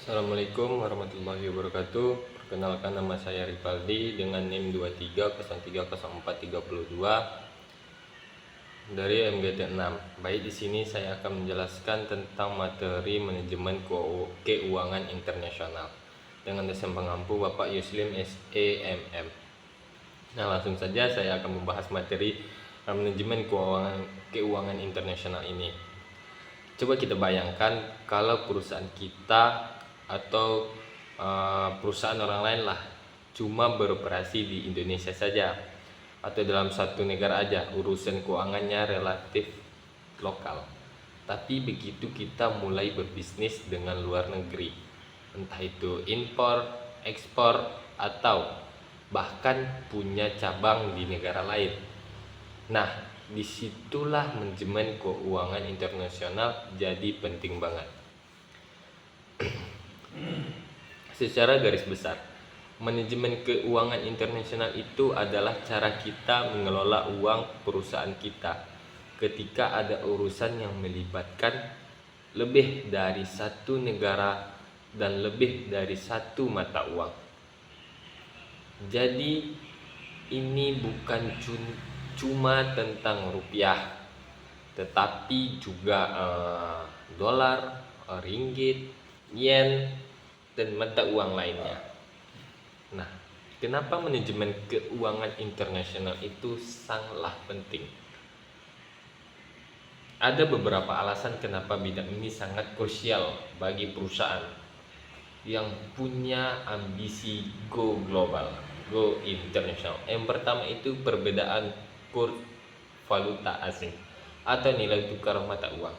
Assalamualaikum warahmatullahi wabarakatuh. Perkenalkan, nama saya Rivaldi dengan NIM 23030432 dari MGT 6. Baik, di sini saya akan menjelaskan tentang materi manajemen keuangan internasional dengan dosen pengampu Bapak Yuslim SEMM. Nah, langsung saja saya akan membahas materi manajemen keuangan internasional ini. Coba kita bayangkan kalau perusahaan kita atau perusahaan orang lain lah cuma beroperasi di Indonesia saja atau dalam satu negara aja, urusan keuangannya relatif lokal. Tapi begitu kita mulai berbisnis dengan luar negeri, entah itu impor, ekspor, atau bahkan punya cabang di negara lain. Nah, disitulah manajemen keuangan internasional jadi penting banget. Secara garis besar, manajemen keuangan internasional itu adalah cara kita mengelola uang perusahaan kita ketika ada urusan yang melibatkan lebih dari satu negara dan lebih dari satu mata uang. Jadi ini bukan cuma tentang rupiah, tetapi juga dolar, ringgit, yen, dan mata uang lainnya. Nah, kenapa manajemen keuangan internasional itu sangatlah penting? Ada beberapa alasan kenapa bidang ini sangat krusial bagi perusahaan yang punya ambisi go global, go international. Yang pertama itu perbedaan kurs valuta asing atau nilai tukar mata uang.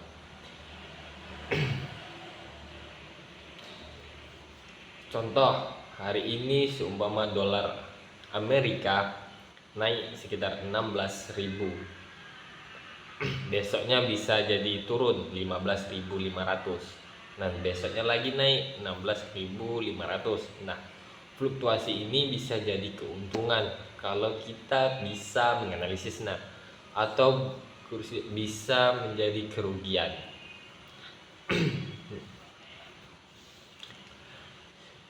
Contoh, hari ini seumpama dolar Amerika naik sekitar 16.000, besoknya bisa jadi turun 15.500, dan besoknya lagi naik 16.500. Nah, fluktuasi ini bisa jadi keuntungan kalau kita bisa menganalisisnya, atau bisa menjadi kerugian.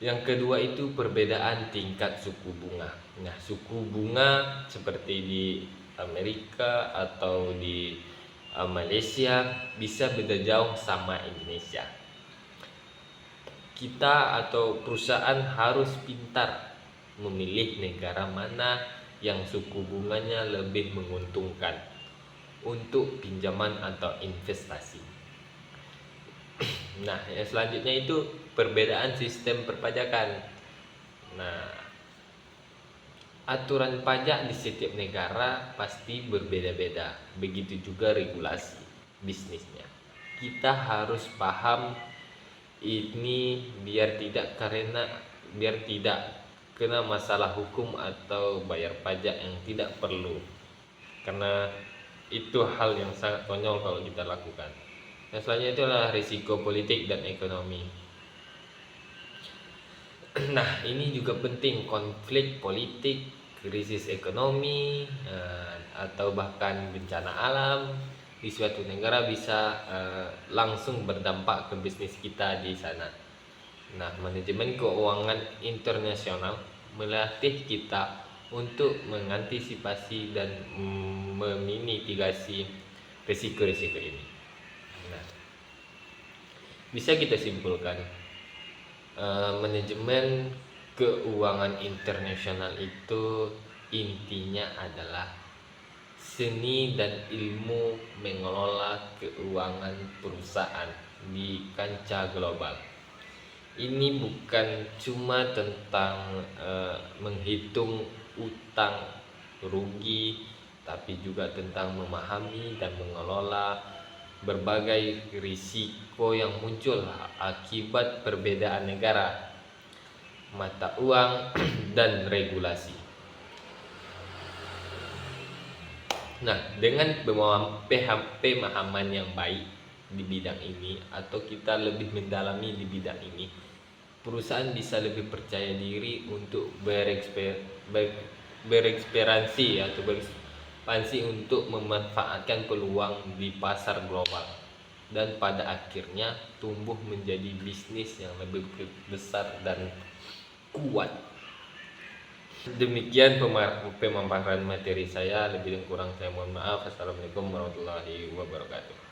Yang kedua itu perbedaan tingkat suku bunga. Nah, suku bunga seperti di Amerika atau di Malaysia bisa beda jauh sama Indonesia. Kita atau perusahaan harus pintar memilih negara mana yang suku bunganya lebih menguntungkan untuk pinjaman atau investasi. Nah, yang selanjutnya itu perbedaan sistem perpajakan. Nah, aturan pajak di setiap negara pasti berbeda-beda. Begitu juga regulasi bisnisnya. Kita harus paham ini biar tidak kena masalah hukum atau bayar pajak yang tidak perlu. Karena itu hal yang sangat konyol kalau kita lakukan. Yang selanjutnya itulah risiko politik dan ekonomi. Nah, ini juga penting, konflik politik, krisis ekonomi, atau bahkan bencana alam di suatu negara bisa langsung berdampak ke bisnis kita di sana. Nah, manajemen keuangan internasional melatih kita untuk mengantisipasi dan memitigasi risiko-risiko ini. Nah, bisa kita simpulkan, manajemen keuangan internasional itu intinya adalah seni dan ilmu mengelola keuangan perusahaan di kancah global. Ini bukan cuma tentang menghitung utang rugi, tapi juga tentang memahami dan mengelola berbagai risiko yang muncul akibat perbedaan negara, mata uang, dan regulasi. Nah, dengan pemahaman yang baik di bidang ini, atau kita lebih mendalami di bidang ini, perusahaan bisa lebih percaya diri untuk berekspansi untuk memanfaatkan peluang di pasar global. dan pada akhirnya tumbuh menjadi bisnis yang lebih besar dan kuat. Demikian pemaparan materi saya, lebih dan kurang saya mohon maaf. Assalamualaikum warahmatullahi wabarakatuh.